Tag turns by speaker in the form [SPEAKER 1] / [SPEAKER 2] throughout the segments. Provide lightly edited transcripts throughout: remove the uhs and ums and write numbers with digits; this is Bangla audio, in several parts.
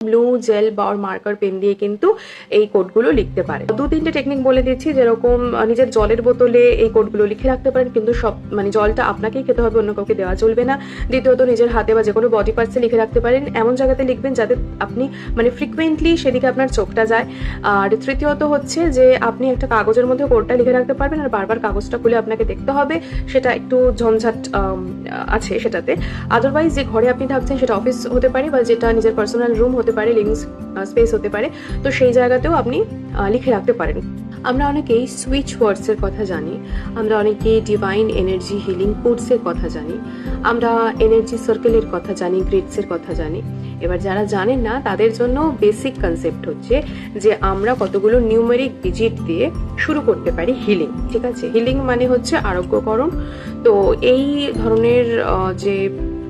[SPEAKER 1] ব্লু জেল বা মার্কার পেন দিয়ে কিন্তু এই কোডগুলো লিখতে পারে। 2-3টে টেকনিক বলে দিচ্ছি, যেরকম নিজের জলের বোতলে এই কোডগুলো লিখে রাখতে পারেন, কিন্তু সব জলটা আপনাকেই খেতে হবে, অন্য কাউকে দেওয়া চলবে না। দ্বিতীয়ত নিজের হাতে বা যে কোনো বডি পার্টসে লিখে রাখতে পারেন, এমন জায়গাতে লিখবেন যাতে আপনি ফ্রিকুয়েন্টলি সেদিকে আপনার চোখটা যায়। আর তৃতীয়ত হচ্ছে যে আপনি একটা কাগজের মধ্যে কোডটা লিখে রাখতে পারবেন, আর বারবার কাগজটা খুলে আপনাকে দেখতে হবে, সেটা একটু ঝঞ্ঝাট আছে সেটাতে। আদারওয়াইজ যে ঘরে আপনি থাকছেন সেটা অফিস হতে পারে, বা যেটা নিজের পার্সোনাল রুম হতে পারে, লিভিং স্পেস হতে পারে, তো সেই জায়গাতেও আপনি লিখে রাখতে পারেন। আমরা অনেকেই সুইচ ওয়ার্ডসের কথা জানি, আমরা অনেকেই ডিভাইন এনার্জি হিলিং কোডসের কথা জানি, আমরা এনার্জি সার্কেলের কথা জানি, গ্রিডসের কথা জানি। এবার যারা জানেন না তাদের জন্য বেসিক কনসেপ্ট হচ্ছে যে আমরা কতগুলো নিউমেরিক ডিজিট দিয়ে শুরু করতে পারি হিলিং। ঠিক আছে, হিলিং মানে হচ্ছে আরোগ্যকরণ। তো এই ধরনের যে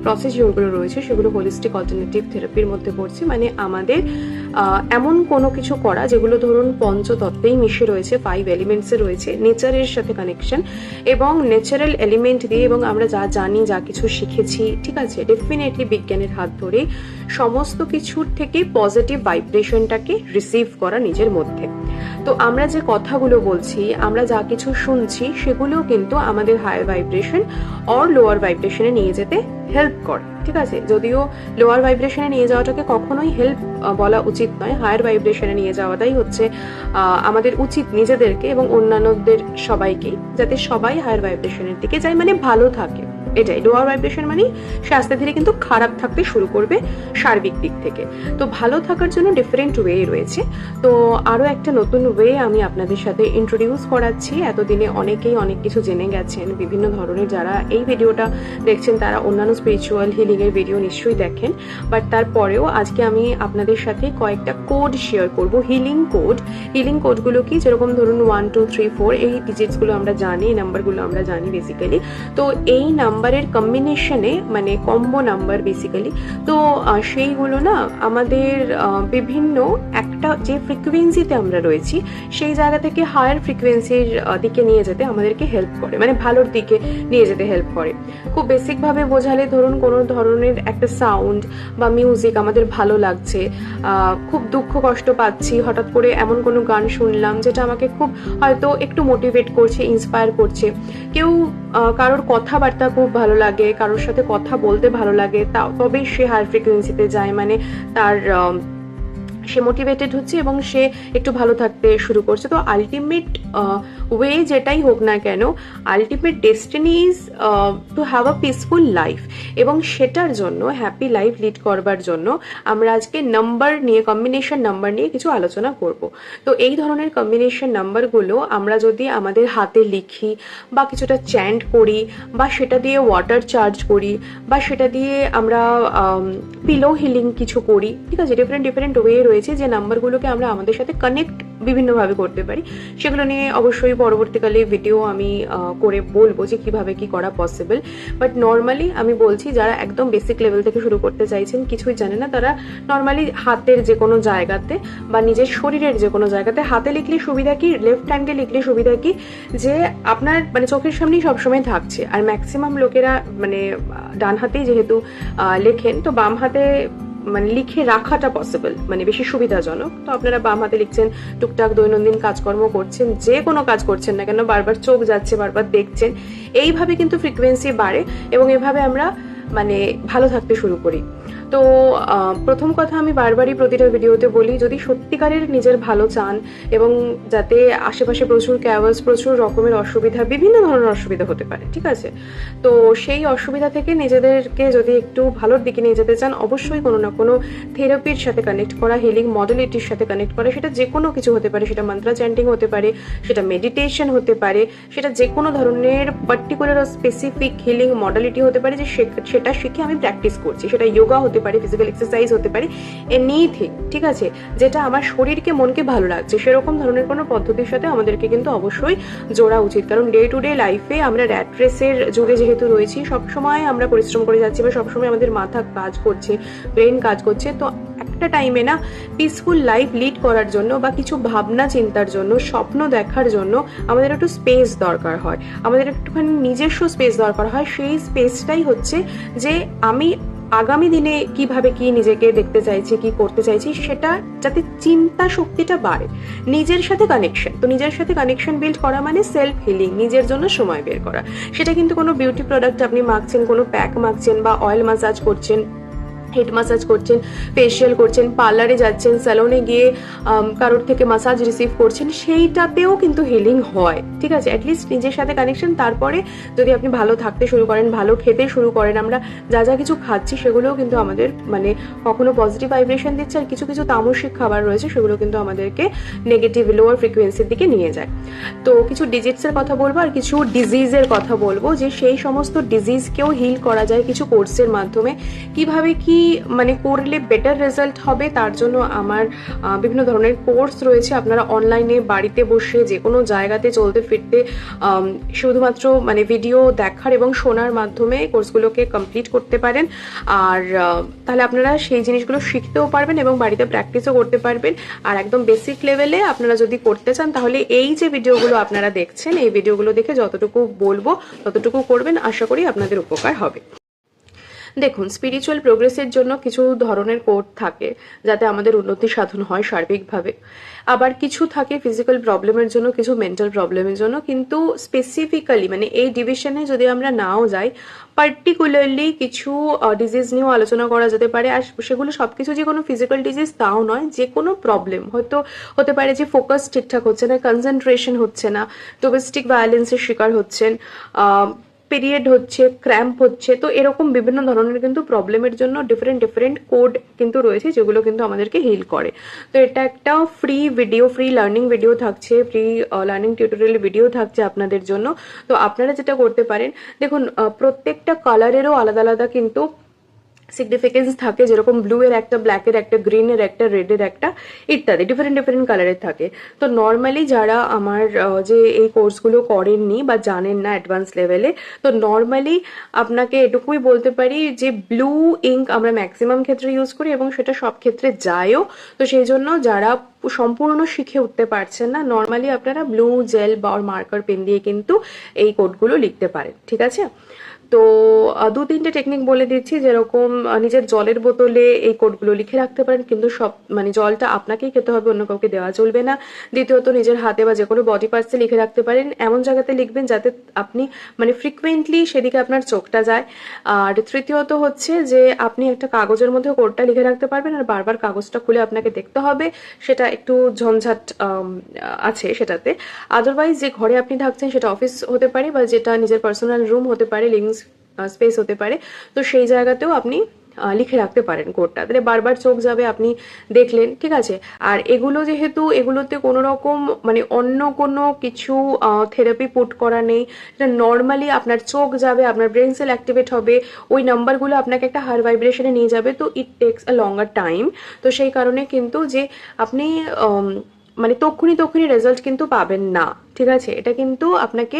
[SPEAKER 1] প্রসিডিওরগুলো রয়েছে সেগুলো হোলিস্টিক অল্টারনেটিভ থেরাপির মধ্যে পড়ছে। আমাদের এমন কোনো কিছু করা যেগুলো ধরুন পঞ্চতত্ত্বেই মিশে রয়েছে, 5 এলিমেন্টসে রয়েছে, নেচারের সাথে কানেকশন এবং ন্যাচারাল এলিমেন্ট দিয়ে, এবং আমরা যা জানি, যা কিছু শিখেছি, ঠিক আছে, ডেফিনেটলি বিজ্ঞানের হাত ধরে সমস্ত কিছুর থেকে পজিটিভ ভাইব্রেশনটাকে রিসিভ করা নিজের মধ্যে। তো আমরা যে কথাগুলো বলছি, আমরা যা কিছু শুনছি, সেগুলো কিন্তু আমাদের হায়ার ভাইব্রেশন অর লোয়ার ভাইব্রেশনে নিয়ে যেতে হেল্প করে। ঠিক আছে, যদিও লোয়ার ভাইব্রেশনে নিয়ে যাওয়াটাকে কখনোই হেল্প বলা উচিত নয়, হায়ার ভাইব্রেশনে নিয়ে যাওয়াটাই হচ্ছে আমাদের উচিত নিজেদেরকে এবং অন্যান্যদের সবাইকে, যাতে সবাই হায়ার ভাইব্রেশনের দিকে যায়, ভালো থাকে। এটাই লোয়ার ভাইব্রেশন সে আস্তে ধীরে কিন্তু খারাপ থাকতে শুরু করবে সার্বিক দিক থেকে। তো ভালো থাকার জন্য ডিফারেন্ট ওয়ে রয়েছে। তো আরও একটা নতুন ওয়ে আমি আপনাদের সাথে ইন্ট্রোডিউস করাচ্ছি। এতদিনে অনেকেই অনেক কিছু জেনে গেছেন, বিভিন্ন ধরনের যারা এই ভিডিওটা দেখছেন তারা অন্যান্য স্পিরিচুয়াল হিলিংয়ের ভিডিও নিশ্চয়ই দেখেন, বাট তারপরেও আজকে আমি আপনাদের সাথে কয়েকটা কোড শেয়ার করব, হিলিং কোড। হিলিং কোডগুলো কি, যেরকম ধরুন 1 2 3 4 এই ডিজিটসগুলো আমরা জানি, এই নাম্বারগুলো আমরা জানি বেসিক্যালি। তো এই নাম্বারের কম্বিনেশনে কম্বো নাম্বার বেসিক্যালি, তো সেইগুলো না আমাদের বিভিন্ন একটা যে ফ্রিকোয়েন্সিতে আমরা রয়েছি সেই জায়গা থেকে হায়ার ফ্রিকোয়েন্সির দিকে নিয়ে যেতে আমাদেরকে হেল্প করে, ভালোর দিকে নিয়ে যেতে হেল্প করে। খুব বেসিকভাবে বোঝালে ধরুন কোনো ধরনের একটা সাউন্ড বা মিউজিক আমাদের ভালো লাগছে, খুব দুঃখ কষ্ট পাচ্ছি, হঠাৎ করে এমন কোনো গান শুনলাম যেটা আমাকে খুব হয়তো একটু মোটিভেট করছে, ইন্সপায়ার করছে। কেউ কারোর কথাবার্তা খুব ভালো লাগে, কারোর সাথে কথা বলতে ভালো লাগে, তবেই সে হায়ার ফ্রিকোয়েন্সিতে যায়, তার সে মোটিভেটেড হচ্ছে এবং সে একটু ভালো থাকতে শুরু করছে। তো আলটিমেট ওয়ে যেটাই হোক না কেন, ultimate destiny is to have a peaceful life, এবং সেটার জন্য হ্যাপি লাইফ লিড করবার জন্য আমরা আজকে নাম্বার নিয়ে, কম্বিনেশন নাম্বার নিয়ে কিছু আলোচনা করব। তো এই ধরনের কম্বিনেশন নাম্বারগুলো আমরা যদি আমাদের হাতে লিখি বা কিছুটা চ্যান্ট করি, বা সেটা দিয়ে ওয়াটার চার্জ করি, বা সেটা দিয়ে আমরা পিলো হিলিং কিছু করি, ঠিক আছে, ডিফারেন্ট ওয়ে রয়েছে যে নাম্বারগুলোকে আমরা আমাদের সাথে কানেক্ট বিভিন্নভাবে করতে পারি। সেগুলো নিয়ে অবশ্যই পরবর্তীকালে ভিডিও আমি করে বলবো যে কিভাবে কি করা পসিবল। বাট নর্মালি আমি বলছি, যারা একদম বেসিক লেভেল থেকে শুরু করতে চাইছেন, কিছুই জানে না, তারা নর্মালি হাতের যে কোনো জায়গাতে বা নিজের শরীরের যে কোনো জায়গাতে হাতে লিখলে সুবিধা কি, লেফট হ্যান্ডে লিখলে সুবিধা কি, যে আপনার চোখের সামনেই সবসময় থাকছে। আর ম্যাক্সিমাম লোকেরা ডান হাতেই যেহেতু লেখেন, তো বাম হাতে লিখে রাখাটা পসিবল, বেশি সুবিধাজনক। তো আপনারা বাম হাতে লিখছেন, টুকটাক দৈনন্দিন কাজকর্ম করছেন, যে কোনো কাজ করছেন না কেন, বারবার চোখ যাচ্ছে, বারবার দেখছেন, এইভাবে কিন্তু ফ্রিকোয়েন্সি বাড়ে এবং এভাবে আমরা ভালো থাকতে শুরু করি। তো প্রথম কথা আমি বারবারই প্রতিটা ভিডিওতে বলি, যদি সত্যিকারের নিজের ভালো চান এবং যাতে আশেপাশে প্রচুর ক্যাওয়াস, প্রচুর রকমের অসুবিধা, বিভিন্ন ধরনের অসুবিধা হতে পারে, ঠিক আছে, তো সেই অসুবিধা থেকে নিজেদেরকে যদি একটু ভালোর দিকে নিয়ে যেতে চান, অবশ্যই কোনো না কোনো থেরাপির সাথে কানেক্ট করা, হিলিং মডেলিটির সাথে কানেক্ট করা। সেটা যে কোনো কিছু হতে পারে, সেটা মন্ত্র চ্যান্টিং হতে পারে, সেটা মেডিটেশন হতে পারে, সেটা যে কোনো ধরনের পার্টিকুলার স্পেসিফিক হিলিং মডেলিটি হতে পারে, যে সেটা শিখে আমি প্র্যাকটিস করছি। সেটা যোগা হতে পারে, ফিজিক্যাল এক্সারসাইজ হতে পারে, এনিথিং, ঠিক আছে, যেটা আমার শরীরকে মনকে ভালো লাগছে, সেরকম ধরনের কোনো পদ্ধতির সাথে আমাদেরকে কিন্তু অবশ্যই জোড়া উচিত। কারণ ডে টু ডে লাইফে আমরা র্যাট রেসের যুগে যেহেতু রয়েছি, সবসময় আমরা পরিশ্রম করে যাচ্ছি, বা সবসময় আমাদের মাথা কাজ করছে, ব্রেন কাজ করছে। তো একটা টাইমে না পিসফুল লাইফ লিড করার জন্য বা কিছু ভাবনা চিন্তার জন্য, স্বপ্ন দেখার জন্য আমাদের একটু স্পেস দরকার হয়, আমাদের একটুখানি নিজস্ব স্পেস দরকার হয়। সেই স্পেসটাই হচ্ছে যে আমি আগামী দিনে কিভাবে কি নিজেকে দেখতে চাইছি, কি করতে চাইছি, সেটা যাতে চিন্তা শক্তিটা বাড়ে। নিজের সাথে কানেকশন, তো নিজের সাথে কানেকশন বিল্ড করা মানে সেলফ হিলিং, নিজের জন্য সময় বের করা। সেটা কিন্তু কোনো বিউটি প্রোডাক্ট আপনি মাখছেন, কোনো প্যাক মাখছেন, বা অয়েল ম্যাসাজ করছেন, হেড ম্যাসাজ করছেন, ফেসিয়াল করছেন, পার্লারে যাচ্ছেন, স্যালনে গিয়ে কারোর থেকে ম্যাসাজ রিসিভ করছেন, সেইটাতেও কিন্তু হিলিং হয়। ঠিক আছে, অ্যাটলিস্ট নিজের সাথে কানেকশন। তারপরে যদি আপনি ভালো থাকতে শুরু করেন, ভালো খেতে শুরু করেন, আমরা যা যা কিছু খাচ্ছি সেগুলোও কিন্তু আমাদের মানে কখনো পজিটিভ ভাইব্রেশন দিচ্ছে, আর কিছু কিছু তামসিক খাবার রয়েছে সেগুলো কিন্তু আমাদেরকে নেগেটিভ লোয়ার ফ্রিকোয়েন্সির দিকে নিয়ে যায়। তো কিছু ডিজিটসের কথা বলবো আর কিছু ডিজিজের কথা বলবো, যে সেই সমস্ত ডিজিজকেও হিল করা যায় কিছু কোর্সের মাধ্যমে। কিভাবে কি মানে করলে বেটার রেজাল্ট হবে, তার জন্য আমার বিভিন্ন ধরনের কোর্স রয়েছে। আপনারা অনলাইনে বাড়িতে বসে যে কোনো জায়গাতে চলতে ফিরতে শুধুমাত্র মানে ভিডিও দেখার এবং শোনার মাধ্যমে কোর্সগুলোকে কমপ্লিট করতে পারেন। আর তাহলে আপনারা সেই জিনিসগুলো শিখতেও পারবেন এবং বাড়িতে প্র্যাকটিসও করতে পারবেন। আর একদম বেসিক লেভেলে আপনারা যদি করতে চান, তাহলে এই যে ভিডিওগুলো আপনারা দেখছেন, এই ভিডিওগুলো দেখে যতটুকু বলবো ততটুকু করবেন, আশা করি আপনাদের উপকার হবে। দেখুন, স্পিরিচুয়াল প্রোগ্রেসের জন্য কিছু ধরনের কোড থাকে যাতে আমাদের উন্নতি সাধন হয় সার্বিকভাবে। আবার কিছু থাকে ফিজিক্যাল প্রবলেমের জন্য, কিছু মেন্টাল প্রবলেমের জন্য। কিন্তু স্পেসিফিক্যালি মানে এই ডিভিশনে যদি আমরা নাও যাই, পার্টিকুলারলি কিছু ডিজিজ নিয়েও আলোচনা করা যেতে পারে। আর সেগুলো সবকিছু যে কোনো ফিজিক্যাল ডিজিজ তাও নয়, যে কোনো প্রবলেম হয়তো হতে পারে যে ফোকাস ঠিকঠাক হচ্ছে না, কনসেন্ট্রেশন হচ্ছে না, ডোমেস্টিক ভায়োলেন্সের শিকার হচ্ছেন, পিরিয়ড হচ্ছে, ক্র্যাম্প হচ্ছে। তো এরকম বিভিন্ন ধরনের কিন্তু প্রবলেমের জন্য ডিফারেন্ট কোড কিন্তু রয়েছে, যেগুলো কিন্তু আমাদেরকে হিল করে। তো এটা একটা free video, free learning video থাকছে, ফ্রি লার্নিং টিউটোরিয়াল ভিডিও থাকছে আপনাদের জন্য। তো আপনারা যেটা করতে পারেন, দেখুন প্রত্যেকটা কালারেরও আলাদা আলাদা কিন্তু সিগনিফিকেন্স থাকে, যেরকম ব্লু এর একটা, ব্ল্যাক এর একটা, গ্রিন এর একটা, রেড এর একটা, ইত্যাদি ডিফারেন্ট কালারের থাকে। তো নর্মালি যারা আমার যে এই কোর্সগুলো করেননি বা জানেন না অ্যাডভান্স লেভেলে, তো নর্মালি আপনাকে এটুকুই বলতে পারি যে ব্লু ইঙ্ক আমরা ম্যাক্সিমাম ক্ষেত্রে ইউজ করি এবং সেটা সব ক্ষেত্রে যায়ও। তো সেই জন্য যারা সম্পূর্ণ শিখে উঠতে পারছেন না, নর্মালি আপনারা ব্লু জেল বা মার্কার পেন দিয়ে কিন্তু এই কোডগুলো লিখতে পারেন। ঠিক আছে, তো দু তিনটে টেকনিক বলে দিচ্ছি, যেরকম নিজের জলের বোতলে এই কোডগুলো লিখে রাখতে পারেন, কিন্তু সব মানে জলটা আপনাকেই খেতে হবে, অন্য কাউকে দেওয়া চলবে না। দ্বিতীয়ত, নিজের হাতে বা যে কোনো বডি পার্টসে লিখে রাখতে পারেন, এমন জায়গাতে লিখবেন যাতে আপনি মানে ফ্রিকুয়েন্টলি সেদিকে আপনার চোখটা যায়। আর তৃতীয়ত হচ্ছে যে আপনি একটা কাগজের মধ্যে কোডটা লিখে রাখতে পারবেন, আর বারবার কাগজটা খুলে আপনাকে দেখতে হবে, সেটা একটু ঝঞ্ঝাট আছে সেটাতে। আদারওয়াইজ যে ঘরে আপনি থাকছেন সেটা অফিস হতে পারে, বা যেটা নিজের পার্সোনাল রুম হতে পারে, লিভিং স্পেস হতে পারে, তো সেই জায়গাতেও আপনি লিখে রাখতে পারেন কোডটা, তাহলে বারবার চোখ যাবে, আপনি দেখলেন। ঠিক আছে, আর এগুলো যেহেতু এগুলোতে কোনো রকম মানে অন্য কোনো কিছু থেরাপি পুট করা নেই, এটা নর্মালি আপনার চোখ যাবে, আপনার ব্রেন সেল অ্যাক্টিভেট হবে, ওই নাম্বারগুলো আপনাকে একটা হাই ভাইব্রেশনে নিয়ে যাবে, তো it takes a longer time. তো সেই কারণে কিন্তু যে আপনি মানে তক্ষুনি রেজাল্ট কিন্তু পাবেন না। ঠিক আছে, এটা কিন্তু আপনাকে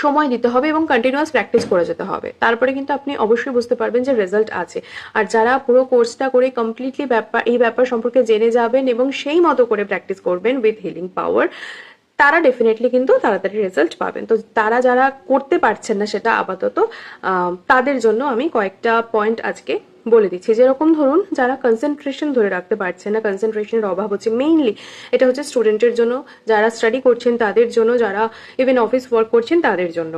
[SPEAKER 1] সময় দিতে হবে এবং কন্টিনিউয়াস প্র্যাকটিস করে যেতে হবে, তারপরে কিন্তু আপনি অবশ্যই বুঝতে পারবেন যে রেজাল্ট আছে। আর যারা পুরো কোর্সটা করে কমপ্লিটলি এই ব্যাপার সম্পর্কে জেনে যাবেন এবং সেই মতো করে প্র্যাকটিস করবেন উইথ হিলিং পাওয়ার, তারা ডেফিনেটলি কিন্তু তাড়াতাড়ি রেজাল্ট পাবেন। তো তারা যারা করতে পারছেন না সেটা আপাতত, তাদের জন্য আমি কয়েকটা পয়েন্ট আজকে বলে দিচ্ছি। যেরকম ধরুন, যারা কনসেন্ট্রেশন ধরে রাখতে পারছেন না, কনসেন্ট্রেশনের অভাব হচ্ছে, মেইনলি এটা হচ্ছে স্টুডেন্টের জন্য, যারা স্টাডি করছেন তাদের জন্য, যারা ইভেন অফিস ওয়ার্ক করছেন তাদের জন্য,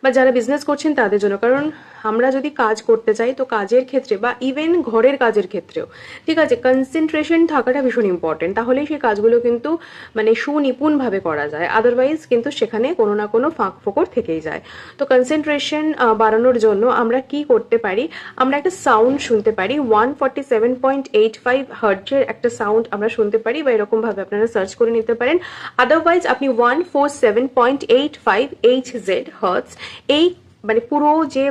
[SPEAKER 1] বা যারা বিজনেস করছেন তাদের জন্য। কারণ আমরা যদি কাজ করতে চাই, তো কাজের ক্ষেত্রে বা ইভেন ঘরের কাজের ক্ষেত্রেও ঠিক আছে কনসেন্ট্রেশন থাকাটা ভীষণ ইম্পর্টেন্ট, তাহলেই সেই কাজগুলো কিন্তু মানে সুনিপুণভাবে করা যায়। আদারওয়াইজ কিন্তু সেখানে কোনো না কোনো ফাঁক ফোকর থেকেই যায়। তো কনসেন্ট্রেশন বাড়ানোর জন্য আমরা কি করতে পারি, আমরা একটা সাউন্ড শুনতে পারি, 147.85 হার্টজের একটা সাউন্ড আমরা শুনতে পারি, বা এরকম ভাবে আপনারা সার্চ করে নিতে পারেন। আদারওয়াইজ আপনি 147.85 HZ হার্টজ এই মানে পুরো যে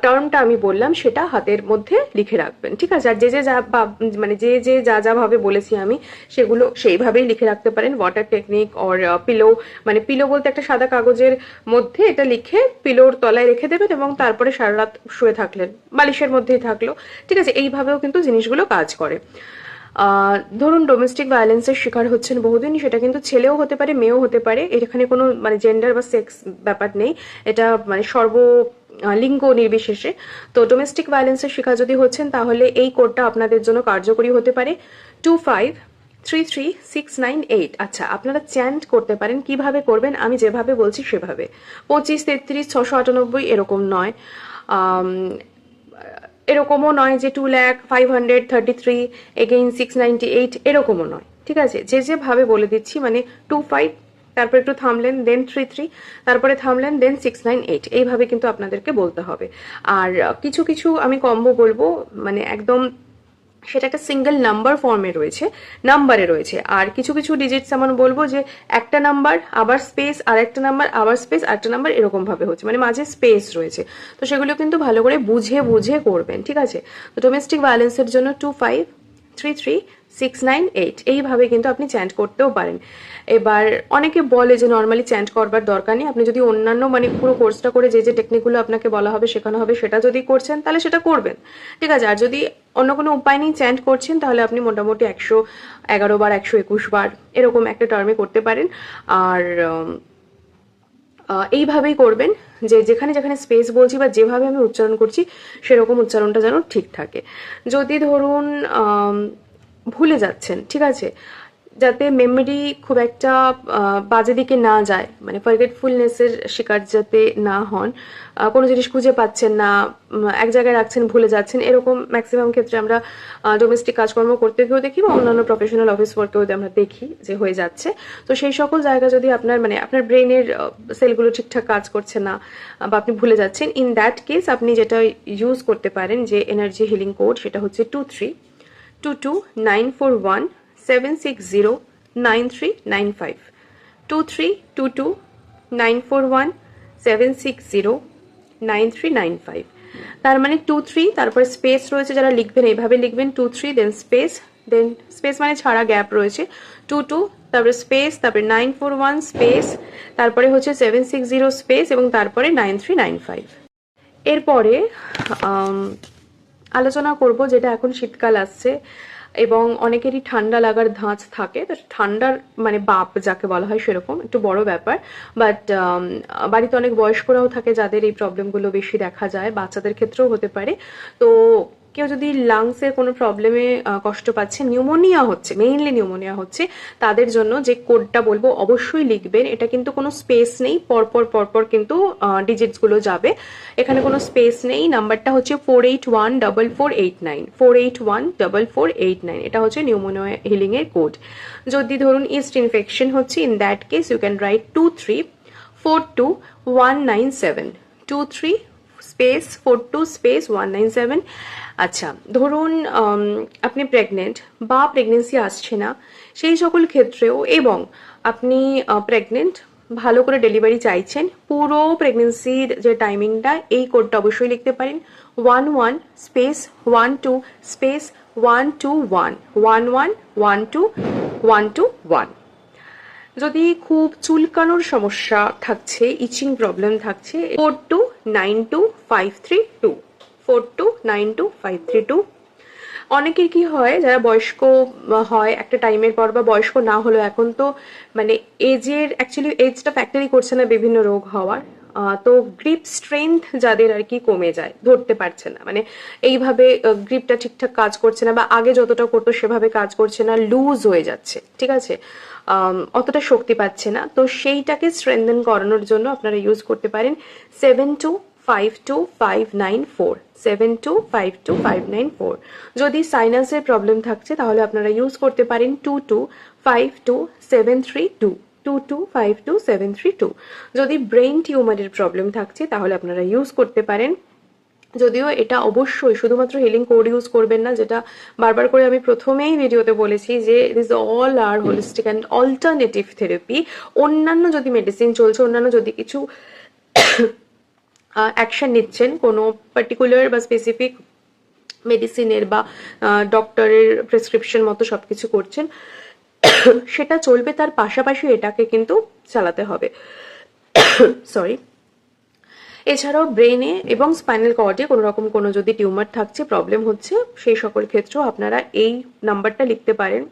[SPEAKER 1] টার্মটা আমি বললাম সেটা হাতের মধ্যে লিখে রাখবেন। ঠিক আছে, আর যে যা মানে যে যা ভাবে বলেছি আমি সেগুলো সেইভাবেই লিখে রাখতে পারেন। ওয়াটার টেকনিক অর পিলো, মানে পিলো বলতে একটা সাদা কাগজের মধ্যে এটা লিখে পিলোর তলায় রেখে দেবেন এবং তারপরে সারা রাত শুয়ে থাকলেন, বালিশের মধ্যেই থাকলো। ঠিক আছে, এইভাবেও কিন্তু জিনিসগুলো কাজ করে। ধরুন ডোমেস্টিক ভায়োলেন্সের শিকার হচ্ছেন বহুদিন, সেটা কিন্তু ছেলেও হতে পারে, মেয়েও হতে পারে, এখানে কোনো মানে জেন্ডার বা সেক্স ব্যাপার নেই, এটা মানে লিঙ্গ নির্বিশেষে। তো ডোমেস্টিক ভায়োলেন্সের শিকার যদি হচ্ছেন তাহলে এই কোডটা আপনাদের জন্য কার্যকরী হতে পারে 25333698। আচ্ছা, আপনারা চ্যান্ট করতে পারেন। কিভাবে করবেন? আমি যেভাবে বলছি সেভাবে, 2533 698 এরকম নয়, এরকমও নয় যে 2,05,33 এগেইন 698 এরকমও নয়, ঠিক আছে? যেভাবে বলে দিচ্ছি, মানে 25 তারপর একটু থামলেন, দেন 33, তারপরে থামলেন, দেন 698, এইভাবে কিন্তু আপনাদেরকে বলতে হবে। আর কিছু কিছু আমি কম্বো বলবো, মানে একদম সেটা একটা সিঙ্গেল নাম্বার ফর্মে রয়েছে, নাম্বারে রয়েছে। আর কিছু কিছু ডিজিটস এমন বলবো যে একটা নাম্বার আবার স্পেস, আর একটা নাম্বার আবার স্পেস, আর একটা নাম্বার এরকম ভাবে হচ্ছে, মানে মাঝে স্পেস রয়েছে। তো সেগুলো কিন্তু ভালো করে বুঝে বুঝে করবেন, ঠিক আছে? তো ডোমেস্টিক ভায়োলেন্সের জন্য 25333698 এইভাবে কিন্তু আপনি চ্যান্ট করতেও পারেন। এবার অনেকে বলে যে নর্মালি চ্যান্ট করবার দরকার নেই, আপনি যদি অন্যান্য মানে পুরো কোর্সটা করে যে যে টেকনিকগুলো আপনাকে বলা হবে শেখানো হবে সেটা যদি করছেন তাহলে সেটা করবেন, ঠিক আছে? আর যদি অন্য কোনো উপায় নেই, চ্যান্ট করছেন, তাহলে আপনি মোটামুটি 111 বার 121 বার এরকম একটা টার্মে করতে পারেন। আর এইভাবেই করবেন যে যেখানে যেখানে স্পেস বলছি বা যেভাবে আমি উচ্চারণ করছি সেরকম উচ্চারণটা যেন ঠিক থাকে। যদি ধরুন ভুলে যাচ্ছেন, ঠিক আছে, যাতে মেমরি খুব একটা বাজে দিকে না যায়, মানে ফরগেটফুলনেসের শিকার যাতে না হন, কোনো জিনিস খুঁজে পাচ্ছেন না, এক জায়গায় রাখছেন ভুলে যাচ্ছেন, এরকম ম্যাক্সিমাম ক্ষেত্রে আমরা ডোমেস্টিক কাজকর্ম করতে গিয়েও দেখি বা অন্যান্য প্রফেশনাল অফিস ওয়ার্কেও আমরা দেখি যে হয়ে যাচ্ছে। তো সেই সকল জায়গা যদি আপনার মানে আপনার ব্রেনের সেলগুলো ঠিকঠাক কাজ করছে না বা আপনি ভুলে যাচ্ছেন, ইন দ্যাট কেস আপনি যেটা ইউজ করতে পারেন যে এনার্জি হিলিং কোড, সেটা হচ্ছে 2322 941 760 9395, 2322 941 760 9395। তার মানে 23 তারপর স্পেস রয়েছে, যারা লিখবেন এইভাবে লিখবেন 23 দেন স্পেস মানে ছাড়া গ্যাপ রয়েছে, 22 তারপরে স্পেস, তারপরে 941 স্পেস, তারপরে হচ্ছে 760 স্পেস এবং তারপরে 9395। এরপরে আলোচনা করব যেটা এখন শীতকাল আসছে এবং অনেকেরই ঠান্ডা লাগার ধাঁচ থাকে, তো ঠান্ডার মানে বাপ যাকে বলা হয় সেরকম একটু বড় ব্যাপার। বাট বাড়িতে অনেক বয়স্করাও থাকে যাদের এই প্রবলেমগুলো বেশি দেখা যায়, বাচ্চাদের ক্ষেত্রেও হতে পারে। তো কেউ যদি লাংসের কোনো প্রবলেমে কষ্ট পাচ্ছে, নিউমোনিয়া হচ্ছে, মেইনলি নিউমোনিয়া হচ্ছে, তাদের জন্য যে কোডটা বলবো অবশ্যই লিখবেন। এটা কিন্তু কোনো স্পেস নেই, পরপর পরপর কিন্তু ডিজিটসগুলো যাবে, এখানে কোনো স্পেস নেই। নাম্বারটা হচ্ছে 48144894, 48144894। এটা হচ্ছে নিউমোনিয়া হিলিং এর কোড। যদি ধরুন ইস্ট ইনফেকশন হচ্ছে, in that case you can write 2342197, 23 space 42 space 197। আচ্ছা, ধরুন আপনি প্রেগনেন্ট বা প্রেগনেন্সি আসছে না সেই সকল ক্ষেত্রেও, এবং আপনি প্রেগনেন্ট, ভালো করে ডেলিভারি চাইছেন, পুরো প্রেগনেন্সির যে টাইমিংটা, এই কোডটা অবশ্যই লিখতে পারেন 11 স্পেস 12 স্পেস 121 11 12 121। যদি খুব চুলকানোর সমস্যা থাকছে, ইচিং প্রবলেম থাকছে, 42925332, 42925332। অনেকের কি হয়, যারা বয়স্ক হয় একটা টাইমের পর, বা বয়স্ক না হলেও এখন তো মানে এজের অ্যাকচুয়ালি এজটা ফ্যাক্টরি করছে না বিভিন্ন রোগ হওয়ার, তো গ্রিপ স্ট্রেংথ যাদের আর কি কমে যায়, ধরতে পারছে না, মানে এইভাবে গ্রিপটা ঠিকঠাক কাজ করছে না, বা আগে যতটা করতো সেভাবে কাজ করছে না, লুজ হয়ে যাচ্ছে, ঠিক আছে, অতটা শক্তি পাচ্ছে না, তো সেইটাকে স্ট্রেংথেন করানোর জন্য আপনারা ইউজ করতে পারেন 7252594, 7252594। যদি সাইনাসের প্রবলেম থাকছে তাহলে আপনারা ইউজ করতে পারেন 2252732, 2252732। যদি ব্রেইন টিউমারের প্রবলেম থাকছে তাহলে আপনারা ইউজ করতে পারেন, যদিও এটা অবশ্যই শুধুমাত্র হিলিং কোড ইউজ করবেন না, যেটা বারবার করে আমি প্রথমেই ভিডিওতে বলেছি যে this all are holistic and alternative therapy. অন্যান্য যদি মেডিসিন চলছে, অন্যান্য যদি কিছু অ্যাকশন নিচ্ছেন কোনো পার্টিকুলার বা স্পেসিফিক মেডিসিনের বা ডক্টরের প্রেসক্রিপশন মতো সবকিছু করছেন, সেটা চলবে, তার পাশাপাশি এটাকে কিন্তু চালাতে হবে, সরি। এছাড়াও ব্রেনে এবং স্পাইনাল কর্ডে কোনো রকম কোনো যদি টিউমার থাকছে, প্রবলেম হচ্ছে, সেই সকল ক্ষেত্রেও আপনারা এই নাম্বারটা লিখতে পারেন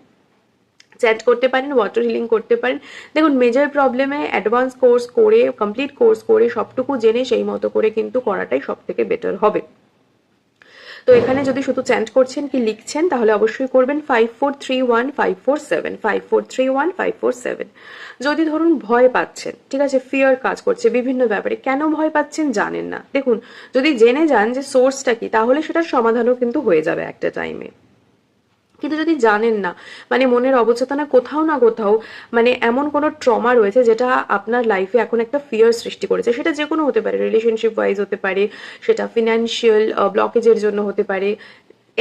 [SPEAKER 1] চ্যাট করতে পারেন, ওয়াটার হিলিং করতে পারেন। দেখুন মেজর প্রবলেমে অ্যাডভান্স কোর্স করে, কমপ্লিট কোর্স করে, সবটুকু জেনে সেই মতো করে কিন্তু করাটাই সব থেকে বেটার হবে। তো এখানে যদি শুধু চ্যান্ট করছেন কি লিখছেন তাহলে অবশ্যই করবেন 5431 547, 5431 547। যদি ধরুন ভয় পাচ্ছেন, ঠিক আছে, ফিয়ার কাজ করছে বিভিন্ন ব্যাপারে, কেন ভয় পাচ্ছেন জানেন না, দেখুন যদি জেনে যান যে সোর্সটা কি তাহলে সেটার সমাধানও কিন্তু হয়ে যাবে একটা টাইমে। কিন্তু যদি জানেন না, মানে মনের অবচেতনা কোথাও না কোথাও মানে এমন কোনো ট্রমা রয়েছে যেটা আপনার লাইফে এখন একটা ফিয়ার সৃষ্টি করেছে, সেটা যে কোনো হতে পারে, রিলেশনশিপ ওয়াইজ হতে পারে, সেটা ফিনান্সিয়াল ব্লকেজের জন্য হতে পারে,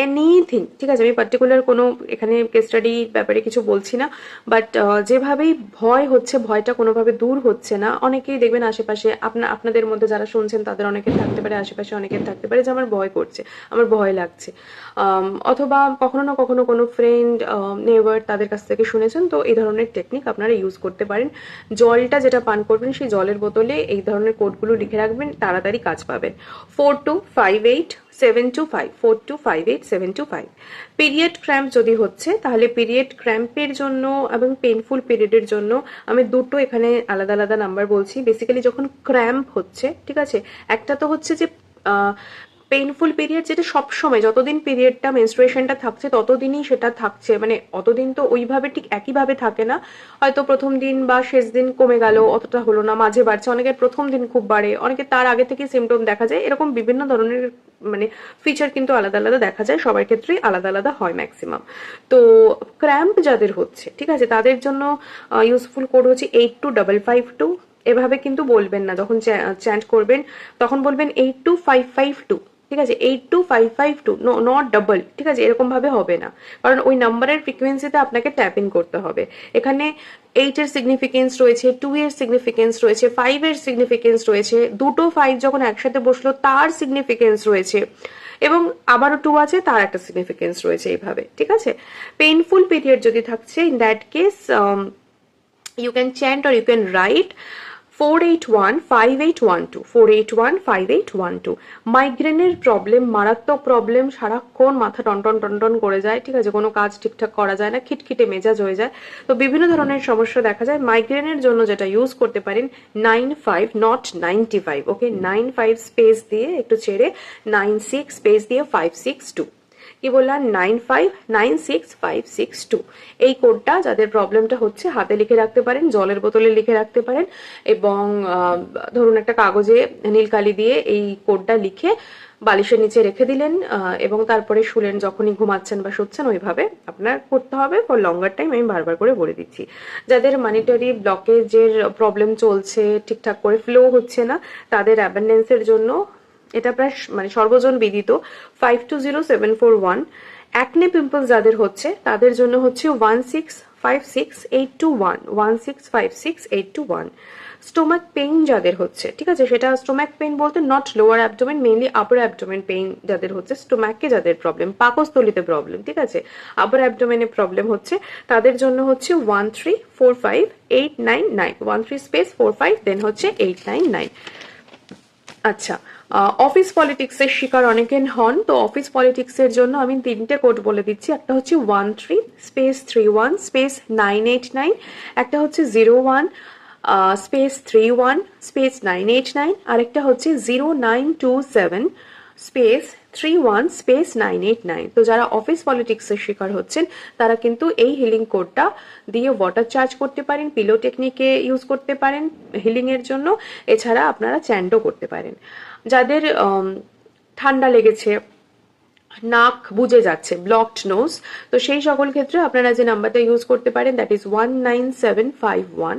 [SPEAKER 1] এনিথিং, ঠিক আছে, আমি পার্টিকুলার কোনো এখানে কেস স্টাডির ব্যাপারে কিছু বলছি না, বাট যেভাবেই ভয় হচ্ছে, ভয়টা কোনোভাবে দূর হচ্ছে না। অনেকেই দেখবেন আশেপাশে, আপনাদের মধ্যে যারা শুনছেন তাদের অনেকের থাকতে পারে, আশেপাশে অনেকের থাকতে পারে যে আমার ভয় করছে, আমার ভয় লাগছে, অথবা কখনো না কখনো কোনো ফ্রেন্ড, নেইবার তাদের কাছ থেকে শুনেছেন। তো এই ধরনের টেকনিক আপনারা ইউজ করতে পারেন। জলটা যেটা পান করবেন সেই জলের বোতলে এই ধরনের কোডগুলো লিখে রাখবেন, তাড়াতাড়ি কাজ পাবেন। 4258 725, 4258 725। পিরিয়ড ক্র্যাম্প যদি হচ্ছে তাহলে পিরিয়ড ক্র্যাম্পের জন্য এবং পেনফুল পিরিয়ডের জন্য আমি দুটো এখানে আলাদা আলাদা নাম্বার বলছি। বেসিক্যালি যখন ক্র্যাম্প হচ্ছে, ঠিক আছে, একটা তো হচ্ছে যে পেইনফুল পিরিয়ড, যেটা সবসময় যতদিন পিরিয়ডটা মেনস্ট্রুয়েশনটা থাকছে ততদিনই সেটা থাকছে, মানে অতদিন তো ওইভাবে ঠিক একইভাবে থাকে না, হয়তো প্রথম দিন বা শেষ দিন কমে গেল, অতটা হলো না, মাঝে বাড়ছে, অনেকের প্রথম দিন খুব বাড়ে, অনেকে তার আগে থেকে সিমটম দেখা যায়, এরকম বিভিন্ন ধরনের মানে ফিচার কিন্তু আলাদা আলাদা দেখা যায়, সবার ক্ষেত্রেই আলাদা আলাদা হয় ম্যাক্সিমাম। তো ক্র্যাম্প যাদের হচ্ছে, ঠিক আছে, তাদের জন্য ইউজফুল কোড হচ্ছে 82552। এভাবে কিন্তু বলবেন না, যখন চ্যান্ট করবেন তখন বলবেন 82552, ঠিক আছে, 82552, নট ডাবল, ঠিক আছে, এরকম ভাবে হবে না, কারণ ওই নাম্বারের ফ্রিকোয়েন্সিতে আপনাকে ট্যাপ ইন করতে হবে। এখানে 8 এর সিগনিফিকেন্স রয়েছে, 2 এর সিগনিফিকেন্স রয়েছে, 5 এর সিগনিফিকেন্স রয়েছে, দুটো 5 যখন একসাথে বসলো তার সিগনিফিকেন্স রয়েছে, এবং আবারও 2 আছে তার একটা সিগনিফিকেন্স রয়েছে, এইভাবে, ঠিক আছে। পেইনফুল পিরিয়ড যদি থাকছে, in that case you can chant or you can write 4815812, 4815812। মাইগ্রেনের প্রবলেম, মারাত্মক প্রবলেম, সারাক্ষণ মাথা টনটন টনটন করে যায়, ঠিক আছে, কোনো কাজ ঠিকঠাক করা যায় না, খিটখিটে মেজাজ হয়ে যায়, তো বিভিন্ন ধরনের সমস্যা দেখা যায়। মাইগ্রেনের জন্য যেটা ইউজ করতে পারেন 95, নট 95, ওকে, 95 স্পেস দিয়ে একটু ছেড়ে 96 স্পেস দিয়ে 562, কি বললাম, 9596562। এই কোডটা যাদের প্রবলেমটা হচ্ছে হাতে লিখে রাখতে পারেন, জলের বোতলে লিখে রাখতে পারেন, এবং ধরুন একটা কাগজে নীল কালি দিয়ে এই কোডটা লিখে বালিশের নিচে রেখে দিলেন, এবং তারপরে শুলেন, যখনই ঘুমাচ্ছেন বা শুচ্ছেন ওইভাবে আপনার করতে হবে ফর লঙ্গার টাইম। আমি বারবার করে বলে দিচ্ছি, যাদের মানিটারি ব্লকেজের প্রবলেম চলছে, ঠিকঠাক করে ফ্লো হচ্ছে না, তাদের অ্যাবেন্ডেন্সের জন্য এটা প্রায় মানে সর্বজন বিদিত 520741। অ্যাকনে পিম্পলস যাদের হচ্ছে তাদের জন্য হচ্ছে 1656821, 1656821। স্টোমাক পেইন যাদের হচ্ছে, ঠিক আছে, সেটা স্টোমাক পেইন বলতে not lower abdomen, mainly upper abdomen pain যাদের হচ্ছে, স্টোমাকে যাদের প্রবলেম, পাকস্থলিতে প্রবলেম, ঠিক আছে, আপার অ্যাবডোমেনে প্রবলেম হচ্ছে, তাদের জন্য হচ্ছে 1345899, 13 স্পেস 45 দেন হচ্ছে 899। আচ্ছা, অফিস পলিটিক্সের শিকার অনেকে হন, তো অফিস পলিটিক্সের জন্য আমি 3টে কোড বলে দিচ্ছি। একটা হচ্ছে 13 স্পেস 31 স্পেস 989, একটা হচ্ছে 01 স্পেস 31 স্পেস 989, আরেকটা হচ্ছে 0927 স্পেস 31 স্পেস 989। তো যারা অফিস পলিটিক্সের শিকার হচ্ছেন তারা কিন্তু এই হিলিং কোডটা দিয়ে ওয়াটার চার্জ করতে পারেন, পিলো টেকনিকে ইউজ করতে পারেন হিলিং এর জন্য, এছাড়া আপনারা চ্যান্ডও করতে পারেন। যাদের ঠান্ডা লেগেছে, নাক বুজে যাচ্ছে, ব্লকড নোজ, তো সেই সকল ক্ষেত্রে আপনারা যে নাম্বারটা ইউজ করতে পারেন দ্যাট ইজ 19751।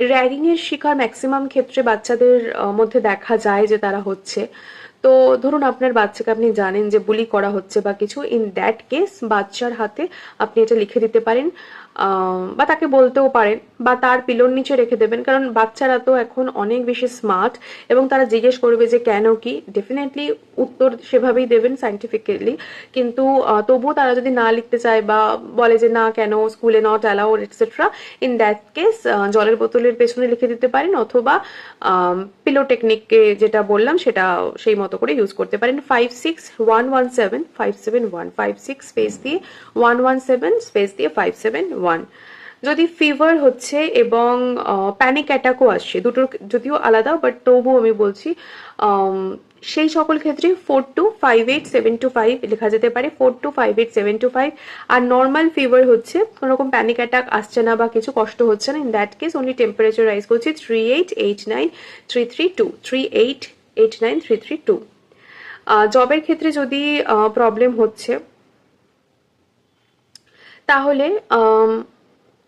[SPEAKER 1] র্যাগিং এর শিকার ম্যাক্সিমাম ক্ষেত্রে বাচ্চাদের মধ্যে দেখা যায় যে তারা হচ্ছে, তো ধরুন আপনার বাচ্চাকে আপনি জানেন যে বুলি করা হচ্ছে বা কিছু, ইন দ্যাট কেস বাচ্চার হাতে আপনি এটা লিখে দিতে পারেন বা তাকে বলতেও পারেন বা তার পিলোর নিচে রেখে দেবেন, কারণ বাচ্চারা তো এখন অনেক বেশি স্মার্ট এবং তারা জিজ্ঞেস করবে যে কেন কি, ডেফিনেটলি উত্তর সেভাবেই দেবেন সাইন্টিফিক্যালি। কিন্তু তবুও তারা যদি না লিখতে চায় বা বলে যে না কেন স্কুলে not allowed etcetera, in that case জলের বোতলের পেছনে লিখে দিতে পারেন, অথবা পিলো টেকনিককে যেটা বললাম সেটা সেই মতো করে ইউজ করতে পারেন। 56117 571 56 স্পেস দিয়ে 117 স্পেস দিয়ে 571। যদি ফিভার হচ্ছে এবং প্যানিক অ্যাটাকও আসছে, দুটোর যদিও আলাদা বাট তবুও আমি বলছি, সেই সকল ক্ষেত্রে 425875 লেখা যেতে পারে, 425875। আর নর্মাল ফিভার হচ্ছে কোনো রকম প্যানিক অ্যাটাক আসছে না বা কিছু কষ্ট হচ্ছে না, in that case only temperature rise করছি 3889332 3889332। জবের ক্ষেত্রে যদি প্রবলেম হচ্ছে তাহলে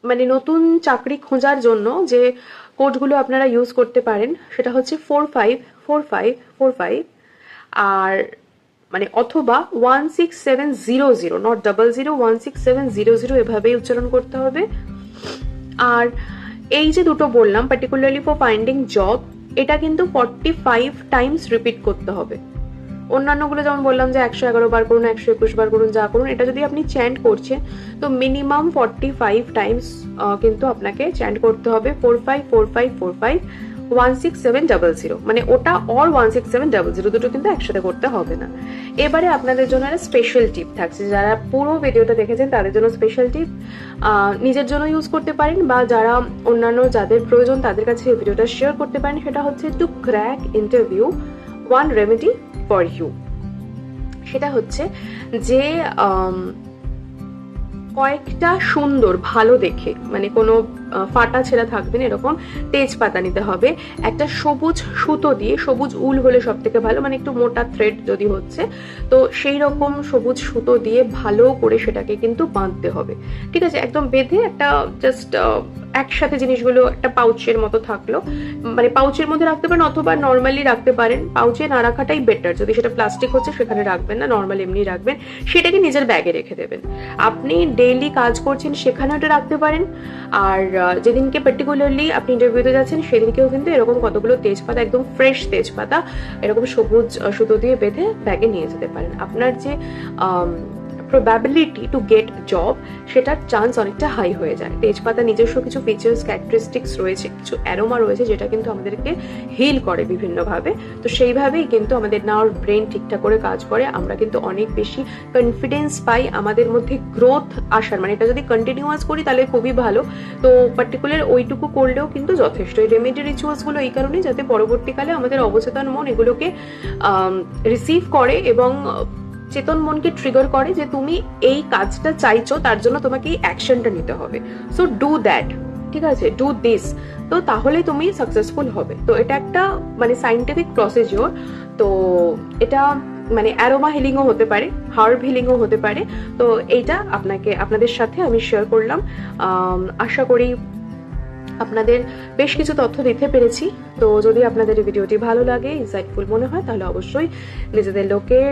[SPEAKER 1] মানে নতুন চাকরি খোঁজার জন্য যে কোডগুলো আপনারা ইউজ করতে পারেন সেটা হচ্ছে 454545, আর মানে অথবা 16700, নট 00, 16700 এভাবেই উচ্চারণ করতে হবে। আর এই যে দুটো বললাম পার্টিকুলারলি ফর ফাইন্ডিং জব, এটা কিন্তু 45 টাইমস রিপিট করতে হবে। অন্যান্যগুলো যেমন বললাম যে 111 বার করুন, 121 বার করুন, যা করুন, এটা যদি আপনি চ্যান্ট করছেন তো মিনিমাম 45 টাইমস কিন্তু আপনাকে চ্যান্ট করতে হবে। 454545 16700, মানে ওটা অর 16700 দুটো কিন্তু একসাথে করতে হবে না। এবারে আপনাদের জন্য একটা স্পেশাল টিপ থাকছে, যারা পুরো ভিডিওটা দেখেছেন তাদের জন্য স্পেশাল টিপ, নিজের জন্য ইউজ করতে পারেন বা যারা অন্যান্য যাদের প্রয়োজন তাদের কাছে এই ভিডিওটা শেয়ার করতে পারেন। সেটা হচ্ছে to crack interview, one remedy for you. সেটা হচ্ছে যে কয়েকটা সুন্দর ভালো দেখে, মানে কোনো ফাটা ছেঁড়া থাকবে না এরকম তেজপাতা নিতে হবে, একটা সবুজ সুতো দিয়ে, সবুজ উল হলে সব থেকে ভালো, মানে একটু মোটা থ্রেড যদি হচ্ছে তো সেই রকম সবুজ সুতো দিয়ে ভালো করে সেটাকে কিন্তু বাঁধতে হবে, ঠিক আছে? একদম বেঁধে একটা জাস্ট একসাথে জিনিসগুলো একটা পাউচের মতো থাকলো, মানে পাউচের মধ্যে রাখতে পারেন অথবা নর্মালি রাখতে পারেন। পাউচে না রাখাটাই বেটার, যদি সেটা প্লাস্টিক হচ্ছে সেখানে রাখবেন না, নর্মাল এমনি রাখবেন। সেটাকে নিজের ব্যাগে রেখে দেবেন। আপনি ডেইলি কাজ করছেন সেখানে ওটা রাখতে পারেন, আর যেদিনকে পার্টিকুলারলি আপনি ইন্টারভিউতে যাচ্ছেন সেদিনকেও কিন্তু এরকম কতগুলো তেজপাতা, একদম ফ্রেশ তেজপাতা এরকম সবুজ সুতো দিয়ে বেঁধে ব্যাগে নিয়ে যেতে পারেন। আপনার যে প্রবাবিলিটি টু গেট জব সেটার চান্স অনেকটা হাই হয়ে যায়। তেজপাতা নিজস্ব কিছু ফিচার্স ক্যারেক্টারিস্টিক্স রয়েছে, কিছু অ্যারোমা রয়েছে যেটা কিন্তু আমাদেরকে হিল করে বিভিন্নভাবে। তো সেইভাবেই কিন্তু আমাদের নার্ভ ব্রেন ঠিকঠাক করে কাজ করে, আমরা কিন্তু অনেক বেশি কনফিডেন্স পাই, আমাদের মধ্যে গ্রোথ আসার, মানে এটা যদি কন্টিনিউয়াস করি তাহলে খুবই ভালো। তো পার্টিকুলার ওইটুকু করলেও কিন্তু যথেষ্ট। এই রেমেডি রিচুয়ালসগুলো এই কারণে যাতে পরবর্তীকালে আমাদের অবচেতন মন এগুলোকে রিসিভ করে এবং চেতন মনকে ট্রিগার করে যে তুমি এই কাজটা চাইছো, তার জন্য তোমাকে এই অ্যাকশনটা নিতে হবে, সো ডু দ্যাট, ঠিক আছে, ডু দিস, তো তাহলে তুমি সাকসেসফুল হবে। তো এটা একটা মানে সাইন্টিফিক প্রসিজিওর। তো এটা মানে অ্যারোমা হিলিংও হতে পারে, হার্ব হিলিংও হতে পারে। তো এইটা আপনাদের সাথে আমি শেয়ার করলাম। আশা করি আপনাদের বেশ কিছু তথ্য দিতে পেরেছি। তো যদি আপনাদের এই ভিডিওটি ভালো লাগে, ইনসাইটফুল মনে হয়, তাহলে অবশ্যই নিজেদের লোকের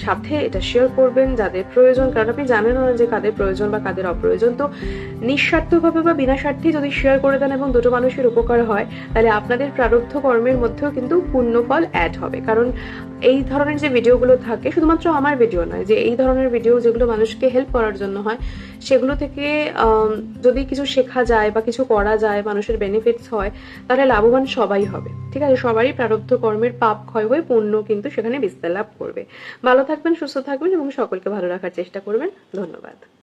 [SPEAKER 1] সাথে এটা শেয়ার করবেন যাদের প্রয়োজন, কারণ আপনি জানেন না যে কাদের প্রয়োজন বা কাদের অপ্রয়োজন। তো নিঃস্বার্থভাবে বা বিনা স্বার্থে যদি শেয়ার করে দেন এবং দুটো মানুষের উপকার হয়, তাহলে আপনাদের প্রারব্ধ কর্মের মধ্যেও কিন্তু পুণ্যফল অ্যাড হবে। কারণ এই ধরনের যে ভিডিওগুলো থাকে, শুধুমাত্র আমার ভিডিও নয়, যে এই ধরনের ভিডিও যেগুলো মানুষকে হেল্প করার জন্য হয়, সেগুলো থেকে যদি কিছু শেখা যায় বা কিছু করা যায়, মানুষের বেনিফিটস হয়, তাহলে লাভবান সবাই হবে, ঠিক আছে? সবারই প্রারব্ধ কর্মের পাপ ক্ষয় হয়ে পুণ্য কিন্তু সেখানে বিস্তার লাভ করবে। ভালো থাকবেন, সুস্থ থাকবেন এবং সকলকে ভালো রাখার চেষ্টা করবেন। ধন্যবাদ।